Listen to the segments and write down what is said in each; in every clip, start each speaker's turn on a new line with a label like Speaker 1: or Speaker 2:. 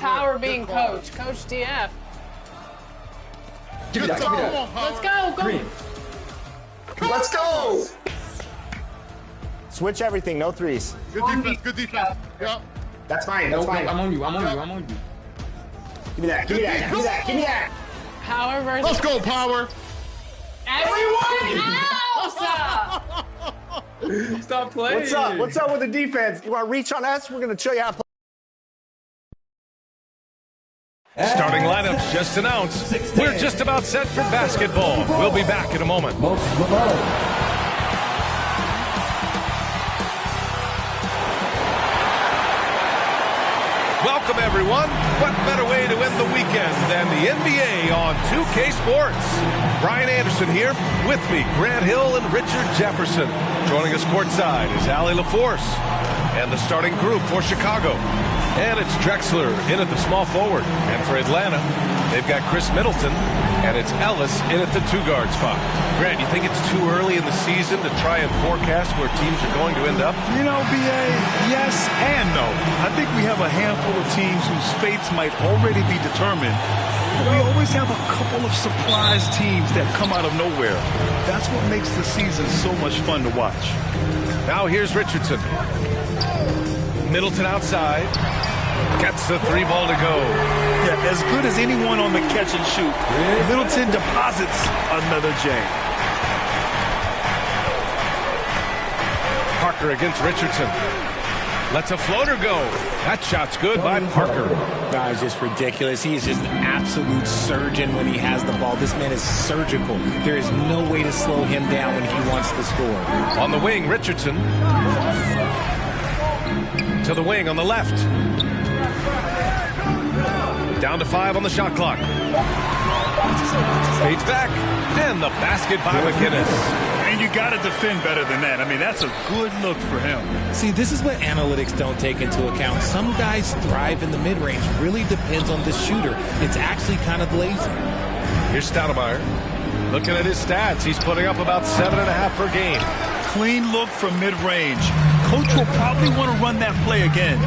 Speaker 1: Power being coach. Coach DF.
Speaker 2: Give me that.
Speaker 1: Let's go.
Speaker 2: Green. Let's go.
Speaker 3: Switch everything, no threes.
Speaker 4: Good defense. Yeah.
Speaker 2: That's fine. That's fine.
Speaker 5: I'm on you.
Speaker 2: Give me that. Give me that.
Speaker 1: Power versus.
Speaker 4: Let's go, Power.
Speaker 1: Everyone else.
Speaker 5: Stop playing.
Speaker 3: What's up with the defense? You want to reach on us? We're going to show you how to play.
Speaker 6: Starting lineups just announced. We're just about set for basketball. We'll be back in a moment. Welcome, everyone. What better way to end the weekend than the NBA on 2K Sports? Brian Anderson here. With me, Grant Hill and Richard Jefferson. Joining us courtside is Allie LaForce and the starting group for Chicago. And it's Drexler in at the small forward. And for Atlanta, they've got Chris Middleton, and it's Ellis in at the two-guard spot. Grant, you think it's too early in the season to try and forecast where teams are going to end up?
Speaker 7: You know, B.A., yes and no. I think we have a handful of teams whose fates might already be determined. But we always have a couple of surprise teams that come out of nowhere. That's what makes the season so much fun to watch.
Speaker 6: Now here's Richardson. Middleton outside. Gets the three ball to go.
Speaker 7: Yeah, as good as anyone on the catch and shoot. Middleton deposits another J.
Speaker 6: Parker against Richardson. Lets a floater go. That shot's good by Parker.
Speaker 8: Guy's just ridiculous. He is just an absolute surgeon when he has the ball. This man is surgical. There is no way to slow him down when he wants to score.
Speaker 6: On the wing, Richardson. To the wing on the left. Down to 5 on the shot clock. Fades back. And the basket by McInnes.
Speaker 7: And you got to defend better than that. I mean, that's a good look for him.
Speaker 8: See, this is what analytics don't take into account. Some guys thrive in the mid-range. Really depends on the shooter. It's actually kind of lazy.
Speaker 6: Here's Stoudemire. Looking at his stats, he's putting up about 7.5 per game.
Speaker 7: Clean look from mid-range. Coach will probably want to run that play again.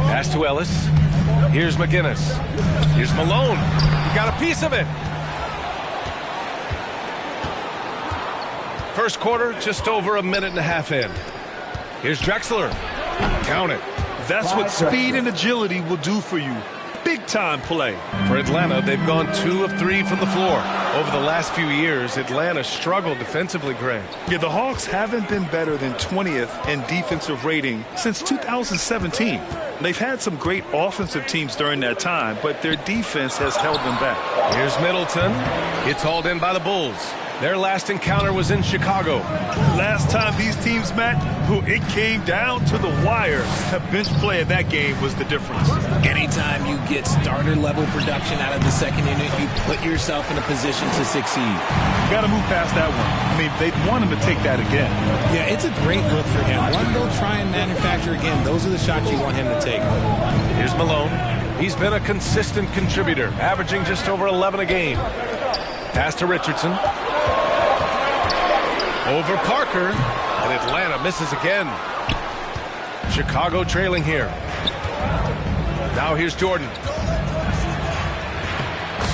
Speaker 6: Pass to Ellis. Here's McInnes. Here's Malone. He got a piece of it. First quarter, just over a minute and a half in. Here's Drexler. Count it.
Speaker 7: That's what speed and agility will do for you. Big-time play.
Speaker 6: For Atlanta, they've gone 2 of 3 from the floor. Over the last few years, Atlanta struggled defensively, Grant.
Speaker 7: Yeah, the Hawks haven't been better than 20th in defensive rating since 2017. They've had some great offensive teams during that time, but their defense has held them back.
Speaker 6: Here's Middleton. Gets hauled in by the Bulls. Their last encounter was in Chicago.
Speaker 7: Last time these teams met, it came down to the wire. The bench play in that game was the difference.
Speaker 8: Anytime you get starter-level production out of the second unit, you put yourself in a position to succeed.
Speaker 7: Got to move past that one. I mean, they'd want him to take that again.
Speaker 8: Yeah, it's a great look for him. One they'll try and manufacture again. Those are the shots you want him to take.
Speaker 6: Here's Malone. He's been a consistent contributor, averaging just over 11 a game. Pass to Richardson. Over Parker, and Atlanta misses again. Chicago trailing here. Now here's Jordan.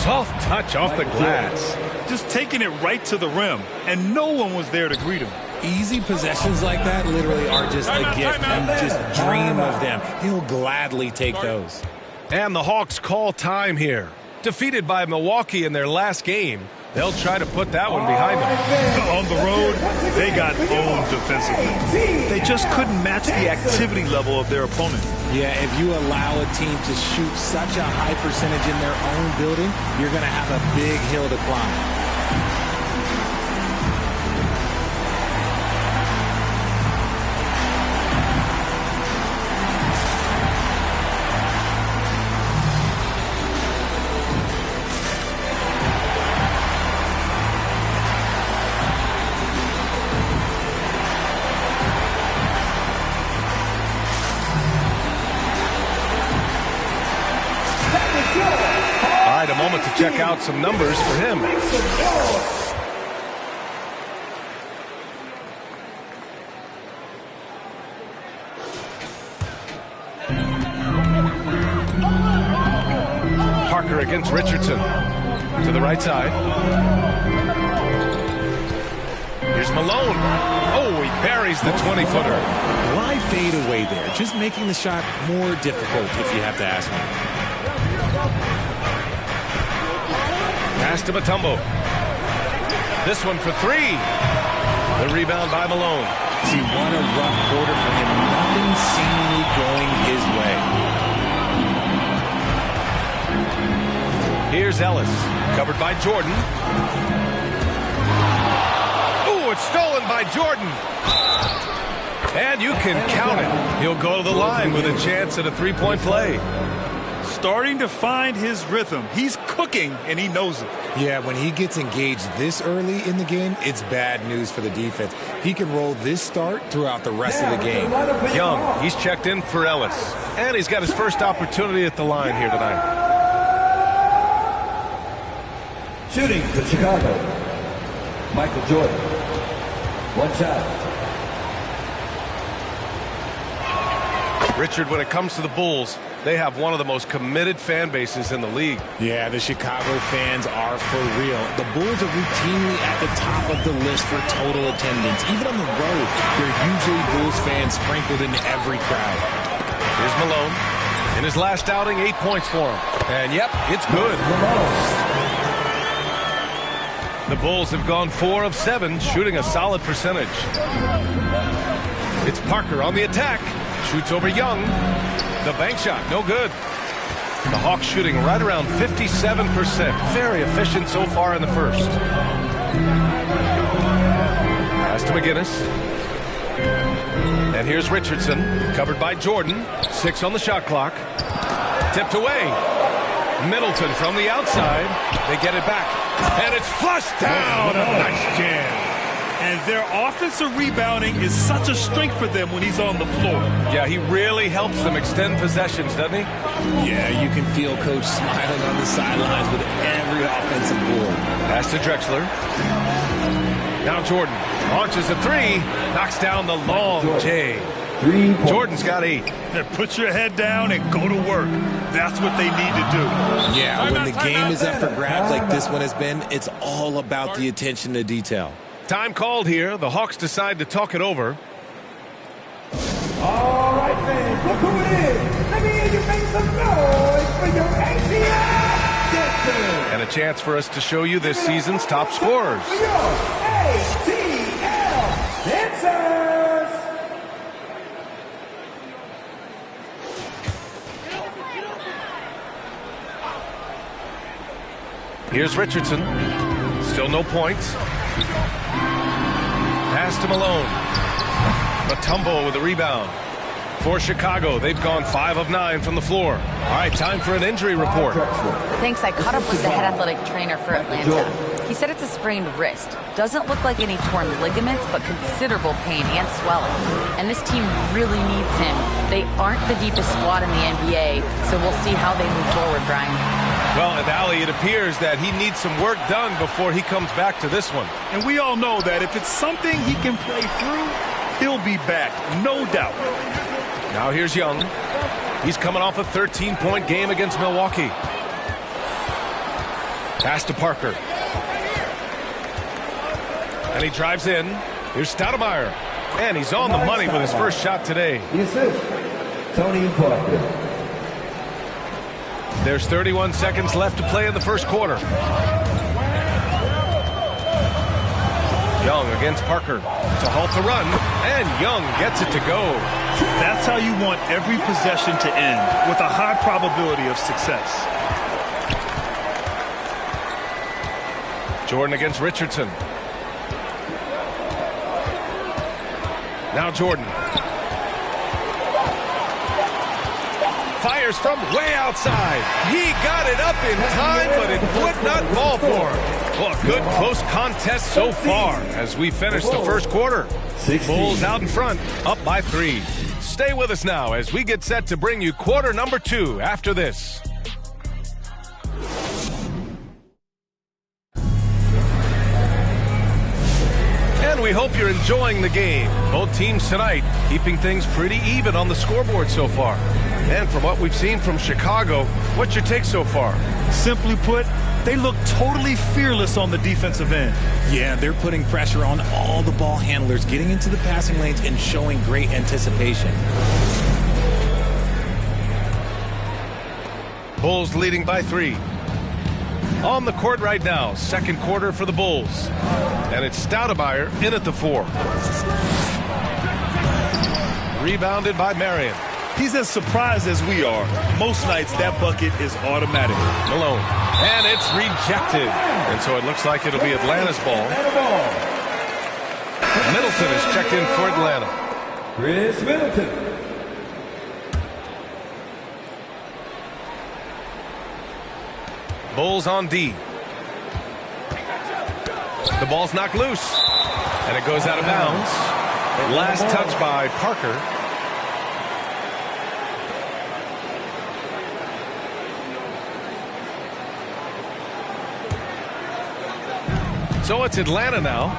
Speaker 6: Soft touch off the glass.
Speaker 7: Just taking it right to the rim, and no one was there to greet him.
Speaker 8: Easy possessions like that literally are just a gift. You just dream of them. He'll gladly take those.
Speaker 6: And the Hawks call time here. Defeated by Milwaukee in their last game, they'll try to put that one behind them.
Speaker 7: On the road, they got owned defensively. They just couldn't match the activity level of their opponent.
Speaker 8: Yeah, if you allow a team to shoot such a high percentage in their own building, you're going to have a big hill to climb.
Speaker 6: A moment to check out some numbers for him. Parker against Richardson. To the right side. Here's Malone. Oh, he buries the 20-footer.
Speaker 8: Why fade away there? Just making the shot more difficult, if you have to ask me.
Speaker 6: Pass to Mutombo. This one for three. The rebound by Malone.
Speaker 8: See, what a rough quarter for him. Nothing seemingly going his way.
Speaker 6: Here's Ellis. Covered by Jordan. Ooh, it's stolen by Jordan. And you can count it. He'll go to the line with a chance at a three-point play.
Speaker 7: Starting to find his rhythm. He's cooking, and he knows it.
Speaker 8: Yeah, when he gets engaged this early in the game, it's bad news for the defense. He can roll this start throughout the rest of the game.
Speaker 6: Young, he's checked in for Ellis. And he's got his first opportunity at the line here tonight.
Speaker 5: Shooting for Chicago, Michael Jordan. One shot.
Speaker 6: Richard, when it comes to the Bulls, they have one of the most committed fan bases in the league.
Speaker 8: Yeah, the Chicago fans are for real. The Bulls are routinely at the top of the list for total attendance. Even on the road, there are usually Bulls fans sprinkled in every crowd.
Speaker 6: Here's Malone. In his last outing, 8 points for him. And yep, it's good. The Bulls have gone 4 of 7, shooting a solid percentage. It's Parker on the attack. Shoots over Young. The bank shot, no good. The Hawks shooting right around 57%. Very efficient so far in the first. Pass to McGinnis. And here's Richardson, covered by Jordan. 6 on the shot clock. Tipped away. Middleton from the outside. They get it back. And it's flushed down. A nice jam.
Speaker 7: And their offensive rebounding is such a strength for them when he's on the floor.
Speaker 6: Yeah, he really helps them extend possessions, doesn't he?
Speaker 8: Yeah, you can feel Coach smiling on the sidelines with every offensive board.
Speaker 6: Pass to Drexler. Now Jordan launches a three. Knocks down the long J. Jordan's got 8.
Speaker 7: Put your head down and go to work. That's what they need to do.
Speaker 8: Yeah, when the game is up for grabs like this one has been, it's all about the attention to detail.
Speaker 6: Time called here. The Hawks decide to talk it over.
Speaker 5: All right, fans, look who it is. Let me hear you make some noise for your ATL dancers.
Speaker 6: And a chance for us to show you this season's top scorers.
Speaker 5: For your ATL dancers.
Speaker 6: Here's Richardson. Still no points. Pass to Malone. Mutombo with the rebound. For Chicago, they've gone 5 of 9 from the floor. All right, time for an injury report.
Speaker 9: Thanks. I caught up with the head athletic trainer for Atlanta. He said it's a sprained wrist. Doesn't look like any torn ligaments, but considerable pain and swelling. And this team really needs him. They aren't the deepest squad in the NBA, so we'll see how they move forward, Brian.
Speaker 6: Well, and Allie, it appears that he needs some work done before he comes back to this one.
Speaker 7: And we all know that if it's something he can play through, he'll be back, no doubt.
Speaker 6: Now here's Young. He's coming off a 13-point game against Milwaukee. Pass to Parker. And he drives in. Here's Stoudemire. And he's on the money with his first shot today.
Speaker 5: The assist, Tony Parker.
Speaker 6: There's 31 seconds left to play in the first quarter. Young against Parker to halt the run, and Young gets it to go.
Speaker 7: That's how you want every possession to end, with a high probability of success.
Speaker 6: Jordan against Richardson. Now Jordan. Fires from way outside. He got it up in time, but it would not fall for him. Well, a good close contest so far as we finish the first quarter. Bulls out in front, up by 3. Stay with us now as we get set to bring you quarter number 2 after this. And we hope you're enjoying the game. Both teams tonight keeping things pretty even on the scoreboard so far. And from what we've seen from Chicago, what's your take so far?
Speaker 7: Simply put, they look totally fearless on the defensive end.
Speaker 8: Yeah, they're putting pressure on all the ball handlers, getting into the passing lanes and showing great anticipation.
Speaker 6: Bulls leading by 3. On the court right now, second quarter for the Bulls. And it's Stoudemire in at the 4. Rebounded by Marion.
Speaker 7: He's as surprised as we are. Most nights, that bucket is automatic.
Speaker 6: Malone. And it's rejected. And so it looks like it'll be Atlanta's ball. Middleton is checked in for Atlanta.
Speaker 5: Chris Middleton.
Speaker 6: Bulls on D. The ball's knocked loose. And it goes out of bounds. Last touch by Parker. So it's Atlanta now.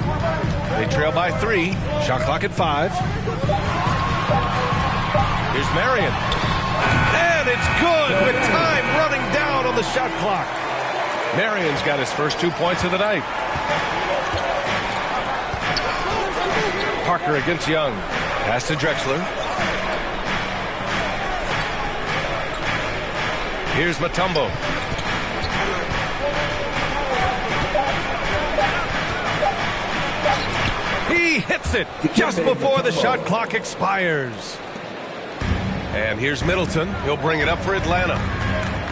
Speaker 6: They trail by 3. Shot clock at 5. Here's Marion. And it's good with time running down on the shot clock. Marion's got his first 2 points of the night. Parker against Young. Pass to Drexler. Here's Mutombo. He hits it just before the shot clock expires. And here's Middleton. He'll bring it up for Atlanta.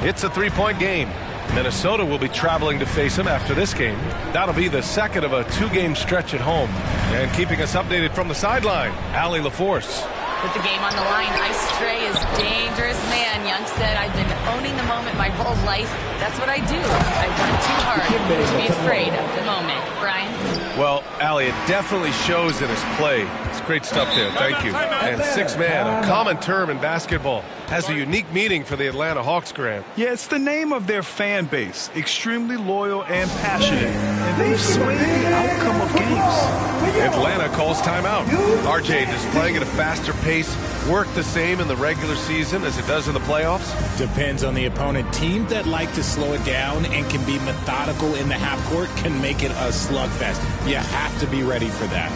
Speaker 6: It's a 3-point game. Minnesota will be traveling to face him after this game. That'll be the second of a 2-game stretch at home. And keeping us updated from the sideline, Allie LaForce.
Speaker 9: With the game on the line, Ice Stray is dangerous man. Young said, I've been owning the moment my whole life. That's what I do. I run too hard to be afraid of the moment. Brian?
Speaker 6: Well, Allie, it definitely shows in his play. It's great stuff there. Thank you. And 6-man, a common term in basketball, has a unique meaning for the Atlanta Hawks, Grant.
Speaker 7: Yeah, it's the name of their fan base. Extremely loyal and passionate. And they've swayed the outcome of games.
Speaker 6: Atlanta calls timeout. RJ, does playing at a faster pace work the same in the regular season as it does in the playoffs?
Speaker 8: Depends on the opponent. Teams that like to slow it down and can be methodical in the half court can make it a slugfest. You have to be ready for that.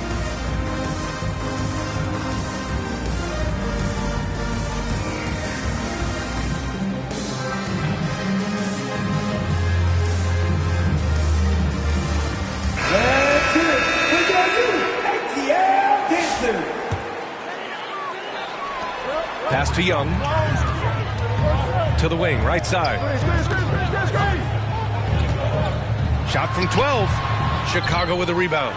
Speaker 5: Let's hear it for your ATL dancers.
Speaker 6: Pass to Young. To the wing, right side. Shot from 12. Chicago with a rebound.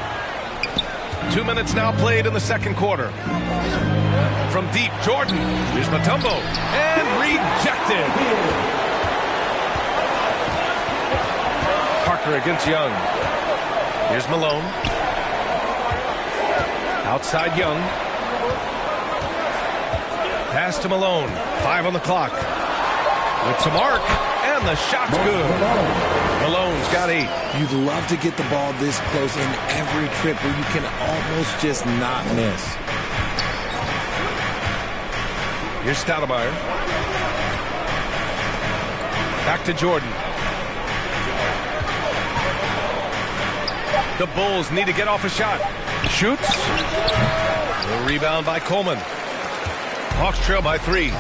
Speaker 6: 2 minutes now played in the second quarter. From deep, Jordan. Here's Mutombo. And rejected. Parker against Young. Here's Malone. Outside Young. Pass to Malone. 5 on the clock. With some arc. And the shot's good. Malone's got 8.
Speaker 8: You'd love to get the ball this close in every trip where you can almost just not miss.
Speaker 6: Here's Stoudemire. Back to Jordan. The Bulls need to get off a shot. Shoots. A rebound by Coleman. Hawks trail by 3.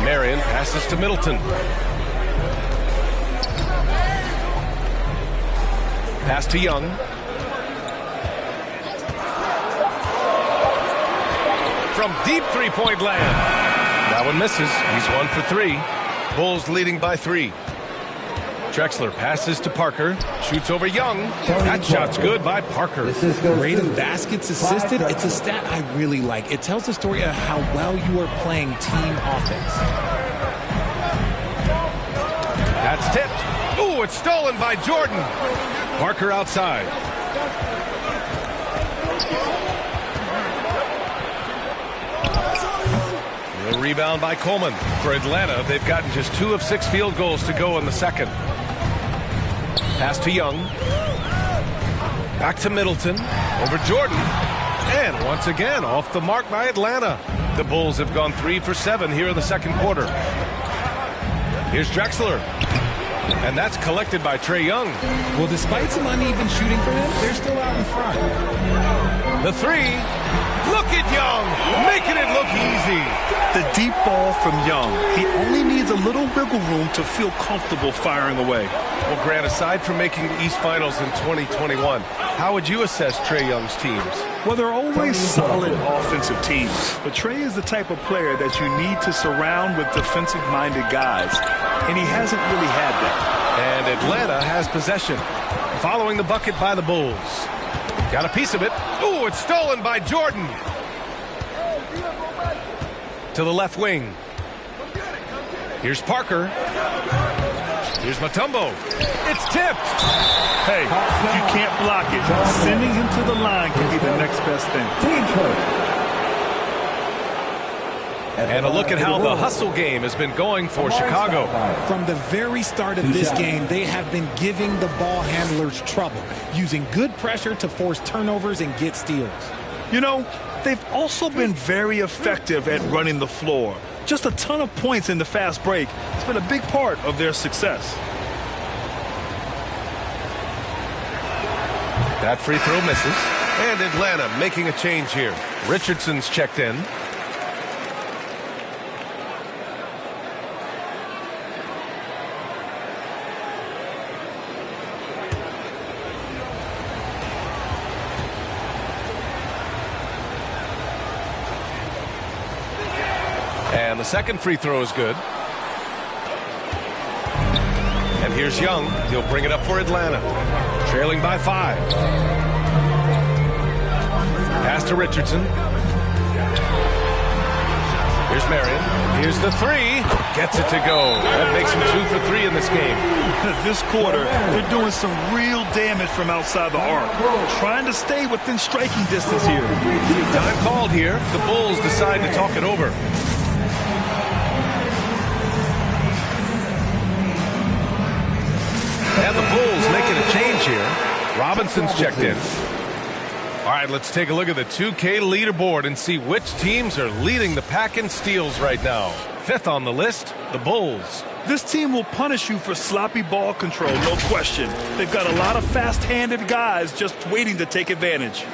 Speaker 6: Marion passes to Middleton. Pass to Young. From deep 3-point land. That one misses. He's 1 for 3. Bulls leading by 3. Drexler passes to Parker. Shoots over Young. That shot's good by Parker.
Speaker 8: Rate of baskets assisted. It's a stat I really like. It tells the story of how well you are playing team offense.
Speaker 6: That's tipped. Ooh, it's stolen by Jordan. Parker outside. The rebound by Coleman. For Atlanta, they've gotten just 2 of 6 field goals to go in the second. Pass to Young. Back to Middleton. Over Jordan. And once again, off the mark by Atlanta. The Bulls have gone 3 for 7 here in the second quarter. Here's Drexler. And that's collected by Trae Young.
Speaker 8: Well, despite some uneven shooting for him, they're still out in front.
Speaker 6: The three. Look at Young, making it look easy.
Speaker 7: The deep ball from Young. He only needs a little wiggle room to feel comfortable firing away.
Speaker 6: Well, Grant, aside from making the East Finals in 2021, how would you assess Trae Young's teams?
Speaker 7: Well, they're always solid offensive teams. But Trae is the type of player that you need to surround with defensive-minded guys. And he hasn't really had that.
Speaker 6: And Atlanta has possession. Following the bucket by the Bulls. Got a piece of it. Ooh, it's stolen by Jordan. To the left wing. Here's Parker. Here's Mutombo. It's tipped.
Speaker 7: Hey, you can't block it. Sending him to the line can be the next best thing.
Speaker 6: And a look at how the hustle game has been going for Chicago.
Speaker 8: From the very start of this game, they have been giving the ball handlers trouble, using good pressure to force turnovers and get steals.
Speaker 7: You know, they've also been very effective at running the floor. Just a ton of points in the fast break. It's been a big part of their success.
Speaker 6: That free throw misses. And Atlanta making a change here. Richardson's checked in. And the second free throw is good. And here's Young. He'll bring it up for Atlanta. Trailing by 5. Pass to Richardson. Here's Marion. Here's the three. Gets it to go. That makes him 2 for 3 in this game.
Speaker 7: This quarter, they're doing some real damage from outside the arc. Trying to stay within striking distance here.
Speaker 6: Time called here. The Bulls decide to talk it over. And the Bulls making a change here. Robinson's checked in. All right, let's take a look at the 2K leaderboard and see which teams are leading the pack in steals right now. 5th on the list, the Bulls.
Speaker 7: This team will punish you for sloppy ball control, no question. They've got a lot of fast-handed guys just waiting to take advantage.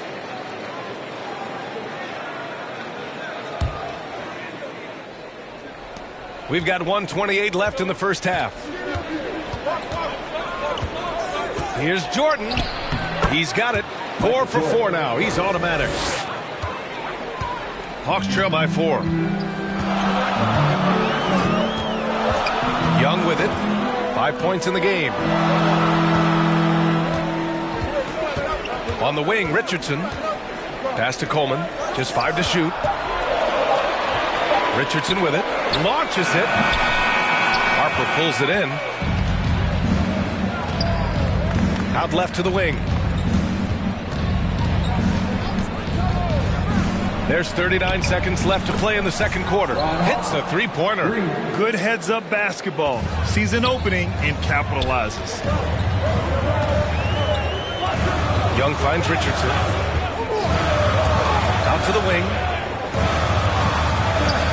Speaker 6: We've got 1:28 left in the first half. Here's Jordan. He's got it. 4 for 4 now. He's automatic. Hawks trail by 4. Young with it. 5 points in the game. On the wing, Richardson. Pass to Coleman. Just 5 to shoot. Richardson with it. Launches it. Harper pulls it in. Out left to the wing. There's 39 seconds left to play in the second quarter. Hits a three-pointer.
Speaker 7: Good heads-up basketball. Sees an opening and capitalizes.
Speaker 6: Young finds Richardson. Out to the wing.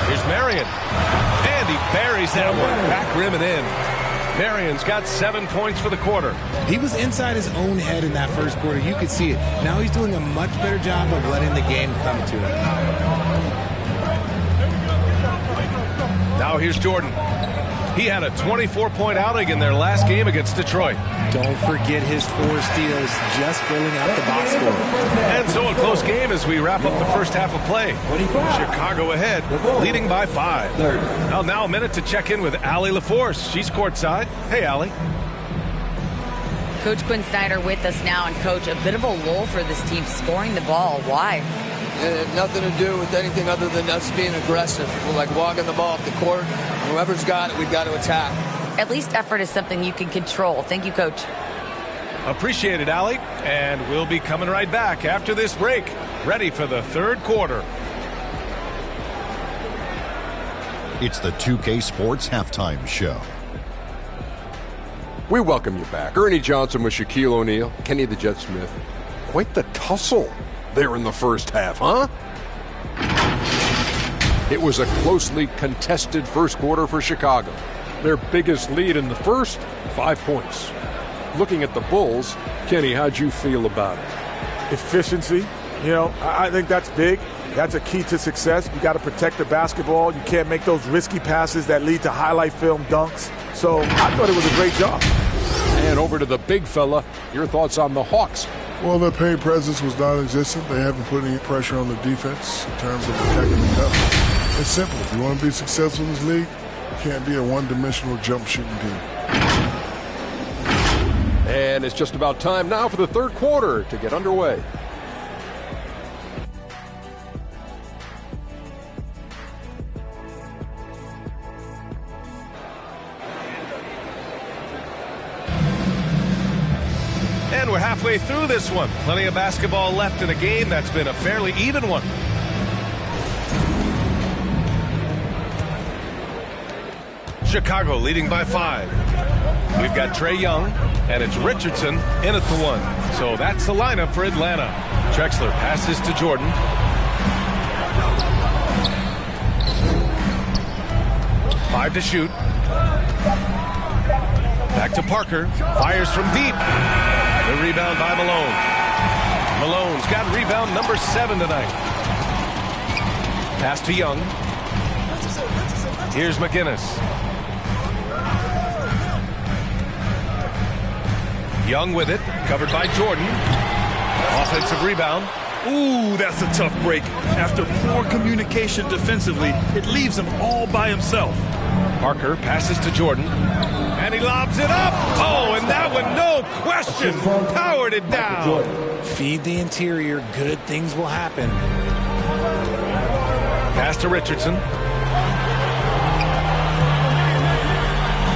Speaker 6: Here's Marion. And he buries that one. Back rim and in. Marion's got 7 points for the quarter.
Speaker 8: He was inside his own head in that first quarter. You could see it. Now he's doing a much better job of letting the game come to him.
Speaker 6: Now here's Jordan. He had a 24-point outing in their last game against Detroit.
Speaker 8: Don't forget his 4 steals, just filling out the box score.
Speaker 6: And so a close game as we wrap up the first half of play. Chicago ahead, leading by 5. Well, now a minute to check in with Allie LaForce. She's courtside. Hey, Allie.
Speaker 9: Coach Quinn Snyder with us now. And, Coach, a bit of a lull for this team scoring the ball. Why?
Speaker 10: It had nothing to do with anything other than us being aggressive. We're like walking the ball up the court. Whoever's got it, we've got to attack.
Speaker 9: At least effort is something you can control. Thank you, Coach.
Speaker 6: Appreciate it, Allie. And we'll be coming right back after this break. Ready for the third quarter.
Speaker 11: It's the 2K Sports Halftime Show.
Speaker 12: We welcome you back. Ernie Johnson with Shaquille O'Neal, Kenny the Jet Smith. Quite the tussle there in the first half, huh? It was a closely contested first quarter for Chicago. Their biggest lead in the first, 5 points. Looking at the Bulls, Kenny, how'd you feel about it?
Speaker 13: Efficiency. You know, I think that's big. That's a key to success. You got to protect the basketball. You can't make those risky passes that lead to highlight film dunks. So I thought it was a great job.
Speaker 12: And over to the big fella, your thoughts on the Hawks?
Speaker 14: Well, their paint presence was non-existent. They haven't put any pressure on the defense in terms of attacking the cup. It's simple. If you want to be successful in this league, you can't be a one-dimensional jump shooting team.
Speaker 12: And it's just about time now for the third quarter to get underway.
Speaker 6: And we're halfway through this one. Plenty of basketball left in a game that's been a fairly even one. Chicago leading by 5. We've got Trae Young, and it's Richardson in at the 1. So that's the lineup for Atlanta. Drexler passes to Jordan. Five to shoot. Back to Parker. Fires from deep. The rebound by Malone. Malone's got rebound number 7 tonight. Pass to Young. Here's McGinnis. Young with it, covered by Jordan. Offensive rebound.
Speaker 7: Ooh, that's a tough break. After poor communication defensively, it leaves him all by himself.
Speaker 6: Parker passes to Jordan, and he lobs it up. Oh, and that one, no question, powered it down.
Speaker 8: Feed the interior, good things will happen.
Speaker 6: Pass to Richardson.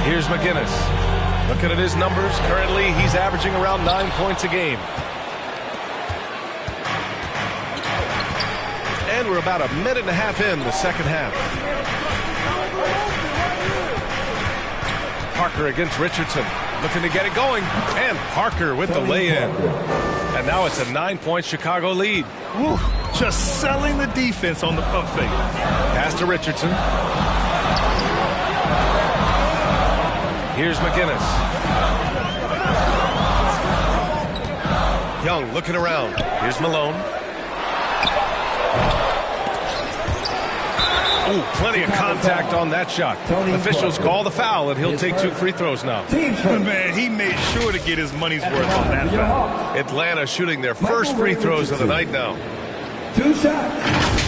Speaker 6: Here's McGinnis. Looking at his numbers, currently he's averaging around 9 points a game. And we're about a minute and a half in the second half. Parker against Richardson, looking to get it going. And Parker with the lay-in. And now it's a 9-point Chicago lead.
Speaker 7: Woo, just selling the defense on the pump fake.
Speaker 6: Pass to Richardson. Here's McGinnis. Young looking around. Here's Malone. Ooh, plenty of contact on that shot. Officials call the foul, and he'll take 2 free throws now.
Speaker 7: Man, he made sure to get his money's worth on that foul.
Speaker 6: Atlanta shooting their first free throws of the night now.
Speaker 5: 2 shots.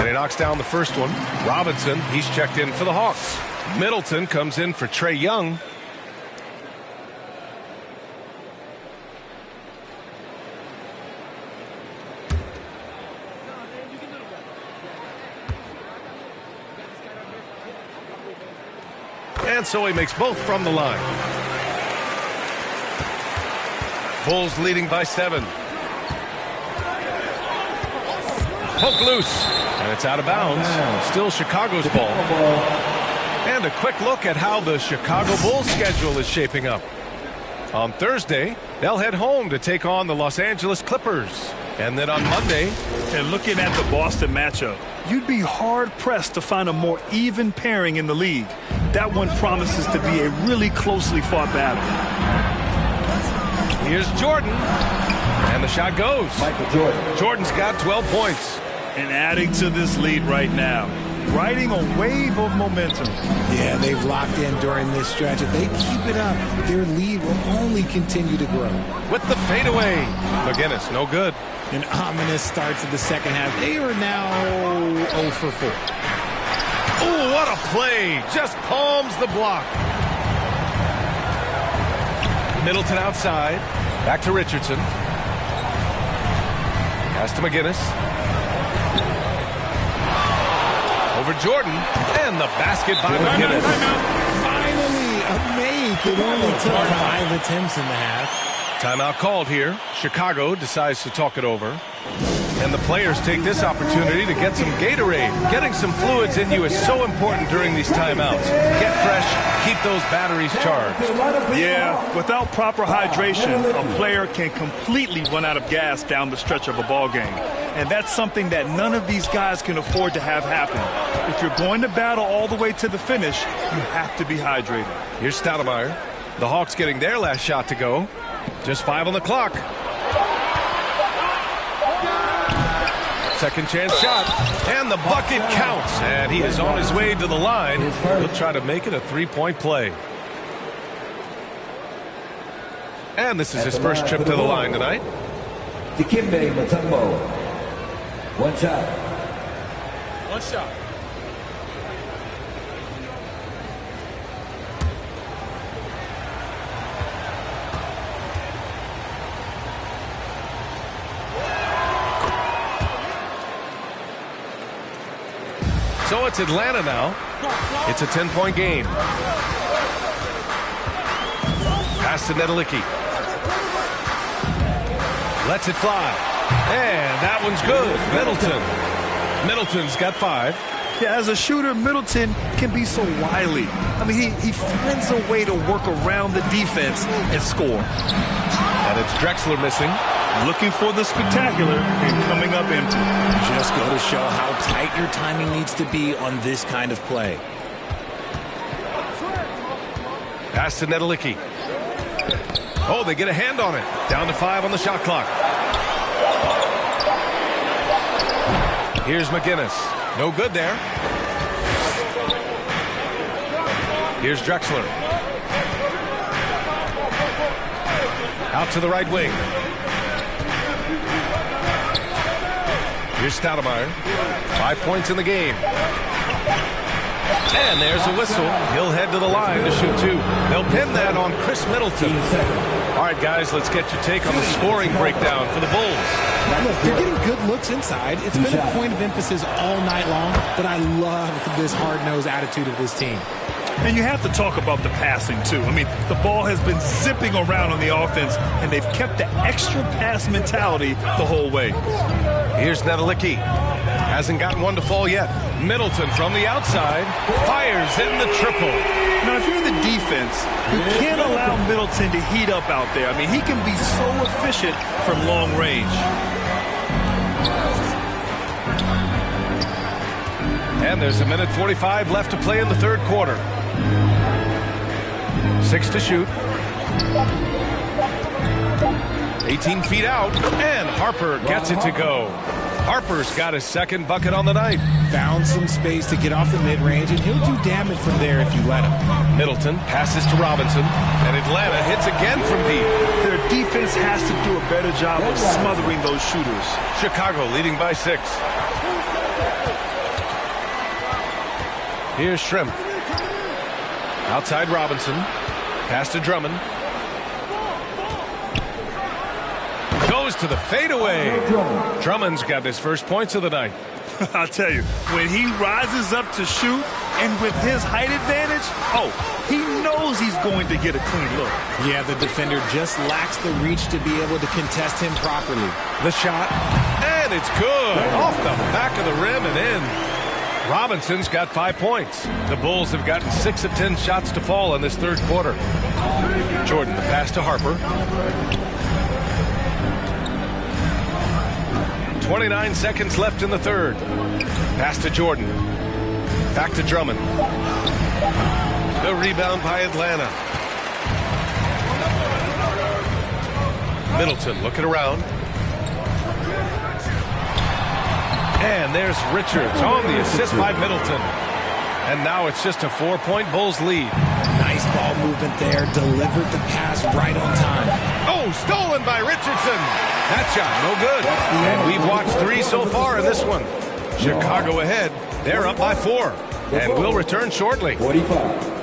Speaker 6: He knocks down the first one. Robinson, he's checked in for the Hawks. Middleton comes in for Trae Young. And so he makes both from the line. Bulls leading by 7. Poke loose. And it's out of bounds. Still Chicago's ball. And a quick look at how the Chicago Bulls schedule is shaping up. On Thursday, they'll head home to take on the Los Angeles Clippers. And then on Monday...
Speaker 7: And looking at the Boston matchup, you'd be hard-pressed to find a more even pairing in the league. That one promises to be a really closely fought battle.
Speaker 6: Here's Jordan. And the shot goes. Jordan's got 12 points.
Speaker 7: And adding to this lead right now, riding a wave of momentum.
Speaker 8: Yeah, they've locked in during this stretch. If they keep it up, their lead will only continue to grow.
Speaker 6: With the fadeaway. McGinnis, no good.
Speaker 8: An ominous start to the second half. They are now 0 for 4.
Speaker 6: Oh, what a play. Just palms the block. Middleton outside. Back to Richardson. Pass to McGinnis. Over Jordan, and the basket by McGinnis.
Speaker 8: Finally, a week, it only took 5 attempts in the half.
Speaker 6: Timeout called here. Chicago decides to talk it over. And the players take this opportunity to get some Gatorade. Getting some fluids in you is so important during these timeouts. Get fresh, keep those batteries charged.
Speaker 7: Yeah, without proper hydration, a player can completely run out of gas down the stretch of a ball game. And that's something that none of these guys can afford to have happen. If you're going to battle all the way to the finish, you have to be hydrated.
Speaker 6: Here's Stoudemire. The Hawks getting their last shot to go. Just 5 on the clock. Second chance shot, and the bucket counts, and he is on his way to the line. He'll try to make it a 3-point play. And this is his first trip to the line tonight.
Speaker 5: Dikembe Mutombo. One shot.
Speaker 3: One shot.
Speaker 6: So it's Atlanta now. It's a 10-point game. Pass to Nedelicki. Lets it fly. And that one's good. Middleton's got 5.
Speaker 7: Yeah, as a shooter, Middleton can be so wily. I mean, he finds a way to work around the defense and score.
Speaker 6: And it's Drexler missing.
Speaker 7: Looking for the spectacular and coming up empty.
Speaker 8: Just go to show how tight your timing needs to be on this kind of play.
Speaker 6: Pass to Nedelicki. Oh, they get a hand on it. Down to 5 on the shot clock. Here's McGinnis. No good there. Here's Drexler. Out to the right wing. Here's Stoudemire. 5 points in the game. And there's a whistle. He'll head to the line to shoot 2. They'll pin that on Chris Middleton. All right, guys, let's get your take on the scoring breakdown for the Bulls.
Speaker 8: They're getting good looks inside. It's been a point of emphasis all night long, but I love this hard-nosed attitude of this team.
Speaker 7: And you have to talk about the passing, too. I mean, the ball has been zipping around on the offense, and they've kept the extra pass mentality the whole way.
Speaker 6: Here's Nedelicki. Hasn't gotten one to fall yet. Middleton from the outside fires in the triple.
Speaker 7: Now, if you're the defense, you can't allow Middleton to heat up out there. I mean, he can be so efficient from long range.
Speaker 6: And there's 1:45 left to play in the third quarter. 6 to shoot. 18 feet out, and Harper gets it to go. Harper's got his second bucket on the night.
Speaker 8: Found some space to get off the mid-range, and he'll do damage from there if you let him.
Speaker 6: Middleton passes to Robinson, and Atlanta hits again from deep.
Speaker 7: Their defense has to do a better job of smothering those shooters.
Speaker 6: Chicago leading by 6. Here's Shrimp. Outside Robinson. Pass to Drummond. Goes to the fadeaway. Drummond's got his first points of the night.
Speaker 7: I'll tell you, when he rises up to shoot, and with his height advantage, he knows he's going to get a clean look.
Speaker 8: Yeah, the defender just lacks the reach to be able to contest him properly.
Speaker 6: The shot, and it's good. Off the back of the rim and in. Robinson's got 5 points. The Bulls have gotten 6 of 10 shots to fall in this third quarter. Jordan, the pass to Harper. 29 seconds left in the third. Pass to Jordan. Back to Drummond. The rebound by Atlanta. Middleton looking around. And there's Richards on the assist by Middleton. And now it's just a 4-point Bulls lead.
Speaker 8: Nice ball movement there. Delivered the pass right on time.
Speaker 6: Oh, stolen by Richardson. That shot, no good. And we've watched 3 so far in this one. Chicago ahead. They're up by 4. And we'll return shortly.
Speaker 5: 45.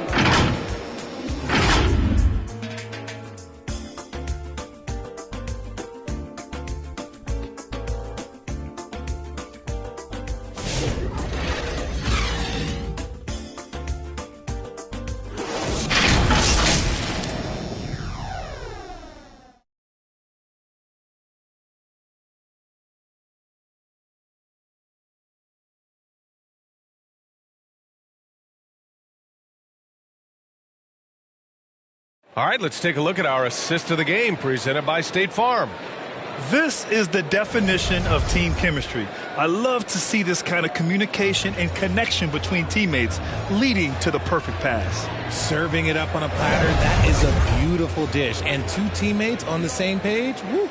Speaker 6: All right, let's take a look at our assist of the game presented by State Farm.
Speaker 7: This is the definition of team chemistry. I love to see this kind of communication and connection between teammates leading to the perfect pass.
Speaker 8: Serving it up on a platter, that is a beautiful dish. And two teammates on the same page, woo.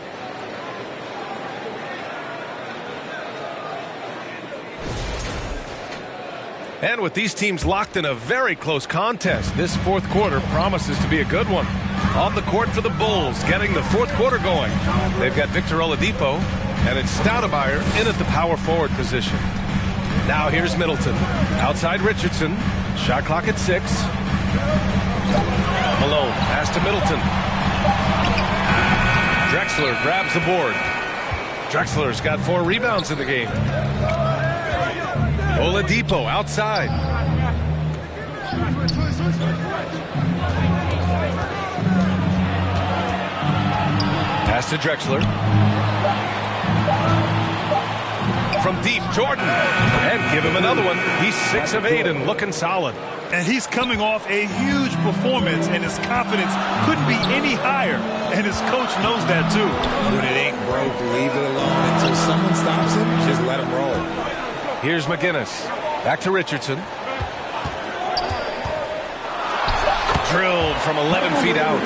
Speaker 6: And with these teams locked in a very close contest, this fourth quarter promises to be a good one. On the court for the Bulls, getting the fourth quarter going. They've got Victor Oladipo, and it's Stoudemire in at the power forward position. Now here's Middleton. Outside Richardson. Shot clock at 6. Malone, pass to Middleton. Drexler grabs the board. Drexler's got 4 rebounds in the game. Oladipo outside. Pass to Drexler. From deep, Jordan. And give him another one. He's 6 of 8 and looking solid.
Speaker 7: And he's coming off a huge performance, and his confidence couldn't be any higher. And his coach knows that, too.
Speaker 8: When it ain't broke, leave it alone. Until someone stops him, just let him roll.
Speaker 6: Here's McGinnis. Back to Richardson. Drilled from 11 feet out.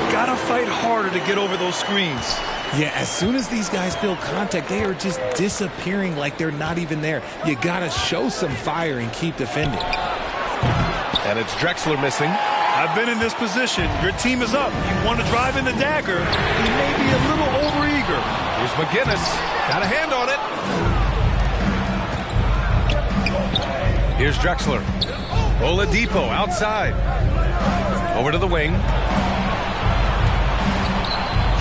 Speaker 7: Gotta fight harder to get over those screens.
Speaker 8: Yeah, as soon as these guys feel contact, they are just disappearing like they're not even there. You gotta show some fire and keep defending.
Speaker 6: And it's Drexler missing.
Speaker 7: I've been in this position. Your team is up. You want to drive in the dagger. He may be a little overeager.
Speaker 6: Here's McGinnis. Got a hand on it. Here's Drexler. Oladipo outside. Over to the wing.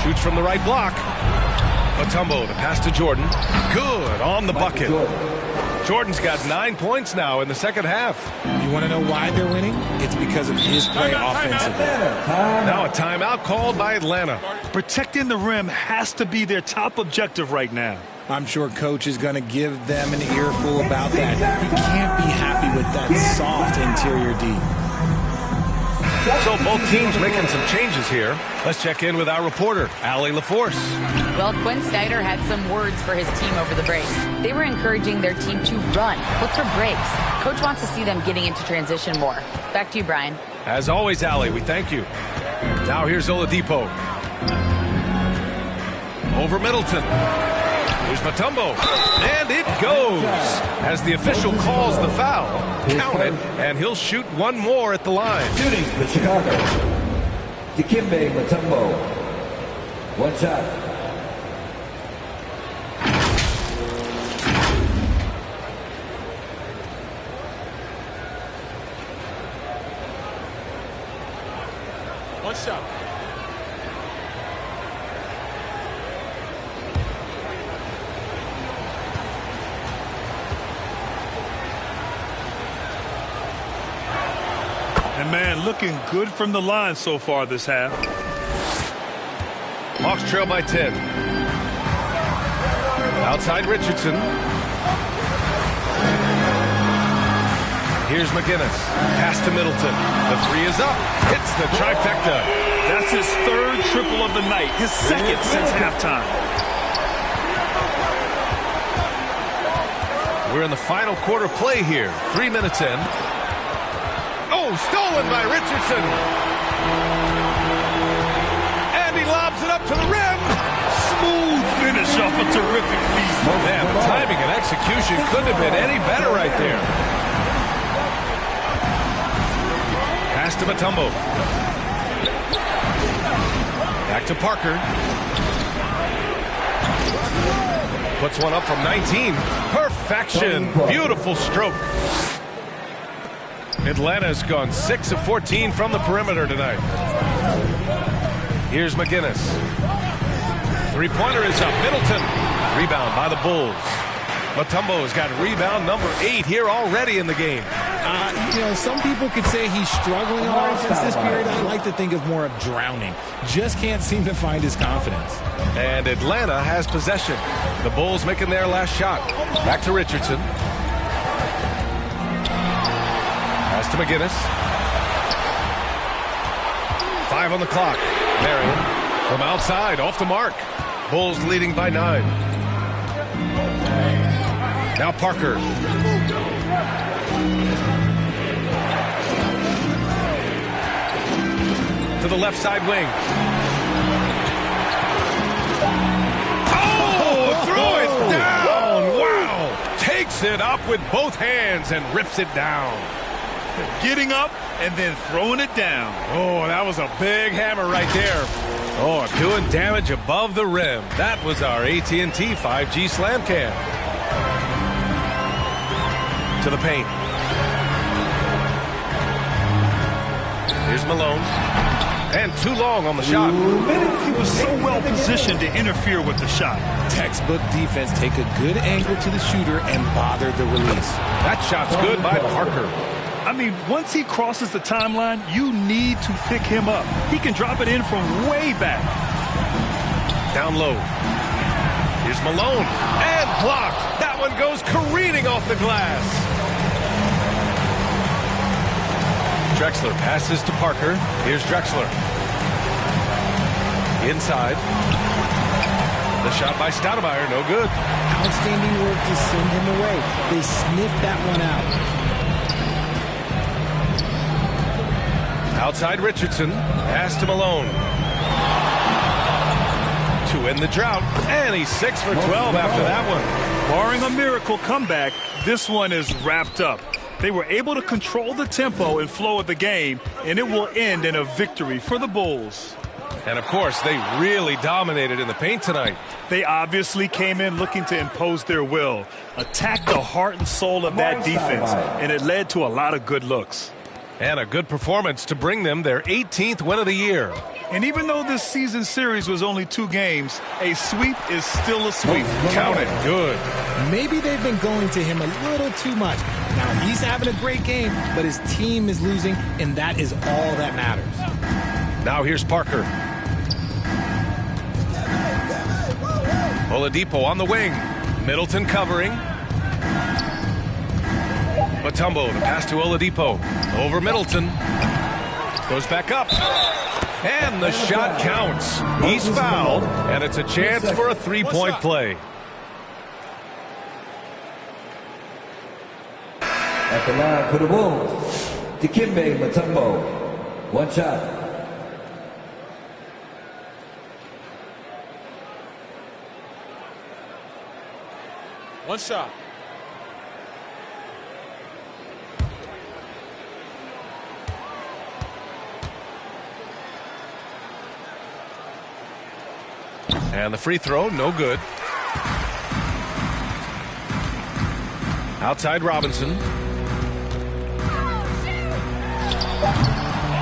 Speaker 6: Shoots from the right block. Mutombo, the pass to Jordan. Good on the bucket. Jordan's got 9 points now in the second half.
Speaker 8: You want to know why they're winning? It's because of his play offensively.
Speaker 6: Now a timeout called by Atlanta.
Speaker 7: Protecting the rim has to be their top objective right now.
Speaker 8: I'm sure coach is going to give them an earful about that. He can't be happy with that soft interior D.
Speaker 6: So both teams making some changes here. Let's check in with our reporter, Allie LaForce.
Speaker 9: Well, Quinn Snyder had some words for his team over the break. They were encouraging their team to run, look for breaks. Coach wants to see them getting into transition more. Back to you, Brian.
Speaker 6: As always, Allie, we thank you. Now here's Oladipo. Over Middleton. Here's Mutombo. And it goes. As the official calls the foul. Count it, and he'll shoot one more at the line.
Speaker 5: Shooting for Chicago. Dikembe Mutombo. One shot.
Speaker 3: One shot.
Speaker 7: And, man, looking good from the line so far this half.
Speaker 6: Hawks trail by 10. Outside Richardson. Here's McGinnis. Pass to Middleton. The 3 is up. Hits the trifecta.
Speaker 7: That's his 3rd triple of the night. His 2nd since halftime.
Speaker 6: We're in the final quarter play here. 3 minutes in. Oh, stolen by Richardson. And he lobs it up to the rim.
Speaker 7: Smooth finish off a terrific feat.
Speaker 6: Man, the timing and execution couldn't have been any better right there. Pass to Mutombo. Back to Parker. Puts one up from 19. Perfection. Beautiful stroke. Atlanta's gone 6 of 14 from the perimeter tonight. Here's McGinnis. Three-pointer is up. Middleton. Rebound by the Bulls. Mutombo's got rebound number 8 here already in the game.
Speaker 8: You know, some people could say he's struggling on offense this period. I like to think of more of drowning. Just can't seem to find his confidence.
Speaker 6: And Atlanta has possession. The Bulls making their last shot. Back to Richardson. Pass to McGinnis. 5 on the clock. Marion from outside, off the mark. Bulls leading by 9. Now Parker. To the left side wing. Oh, throw it down. Wow. Takes it up with both hands and rips it down.
Speaker 7: Getting up and then throwing it down.
Speaker 6: Oh, that was a big hammer right there. Oh, doing damage above the rim. That was our AT&T 5G slam cam. To the paint. Here's Malone. And too long on the shot.
Speaker 7: He was so well positioned to interfere with the shot.
Speaker 8: Textbook defense, take a good angle to the shooter and bother the release.
Speaker 6: That shot's good by Parker.
Speaker 7: I mean, once he crosses the timeline, you need to pick him up. He can drop it in from way back.
Speaker 6: Down low. Here's Malone. And blocked. That one goes careening off the glass. Drexler passes to Parker. Here's Drexler. Inside. The shot by Stoudemire, no good.
Speaker 8: Outstanding work to send him away. They sniffed that one out.
Speaker 6: Outside Richardson. Pass to Malone. To end the drought. And he's 6 for 12 after that one.
Speaker 7: Barring a miracle comeback, this one is wrapped up. They were able to control the tempo and flow of the game, and it will end in a victory for the Bulls.
Speaker 6: And, of course, they really dominated in the paint tonight.
Speaker 7: They obviously came in looking to impose their will, attack the heart and soul of that defense, and it led to a lot of good looks.
Speaker 6: And a good performance to bring them their 18th win of the year.
Speaker 7: And even though this season series was only 2 games, a sweep is still a sweep.
Speaker 6: Count it good.
Speaker 8: Maybe they've been going to him a little too much. Now he's having a great game, but his team is losing, and that is all that matters.
Speaker 6: Now here's Parker. Oladipo on the wing. Middleton covering. Mutombo, the pass to Oladipo. Over Middleton. Goes back up. And the shot counts. He's fouled, and it's a chance for a 3-point play.
Speaker 15: At the line for the Bulls, Dikembe Mutombo. 1 shot.
Speaker 16: One shot.
Speaker 6: And the free throw, no good. Outside Robinson.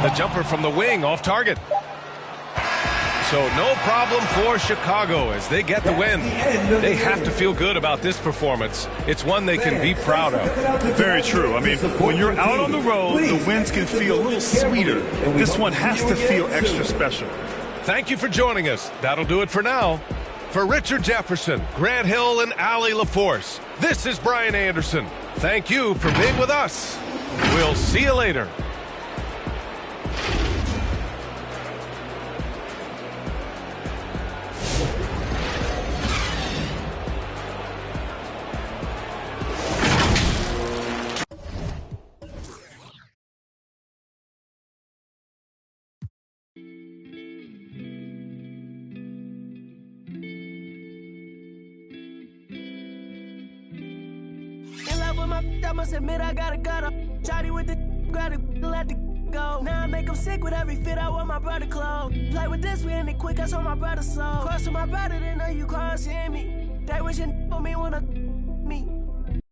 Speaker 6: The jumper from the wing, off target. So no problem for Chicago as they get the win. They have to feel good about this performance. It's one they can be proud of.
Speaker 7: Very true. I mean, when you're out on the road, the wins can feel a little sweeter. This one has to feel extra special.
Speaker 6: Thank you for joining us. That'll do it for now. For Richard Jefferson, Grant Hill, and Allie LaForce, this is Brian Anderson. Thank you for being with us. We'll see you later.
Speaker 17: I must admit I got a gutter. Shawty with the gotta let the go. Now I make them sick with every fit I wear my brother clothes. Play with this, we end it quick, I saw my brother soul. Cross to my brother, they know you crossing me. They wishing for me when I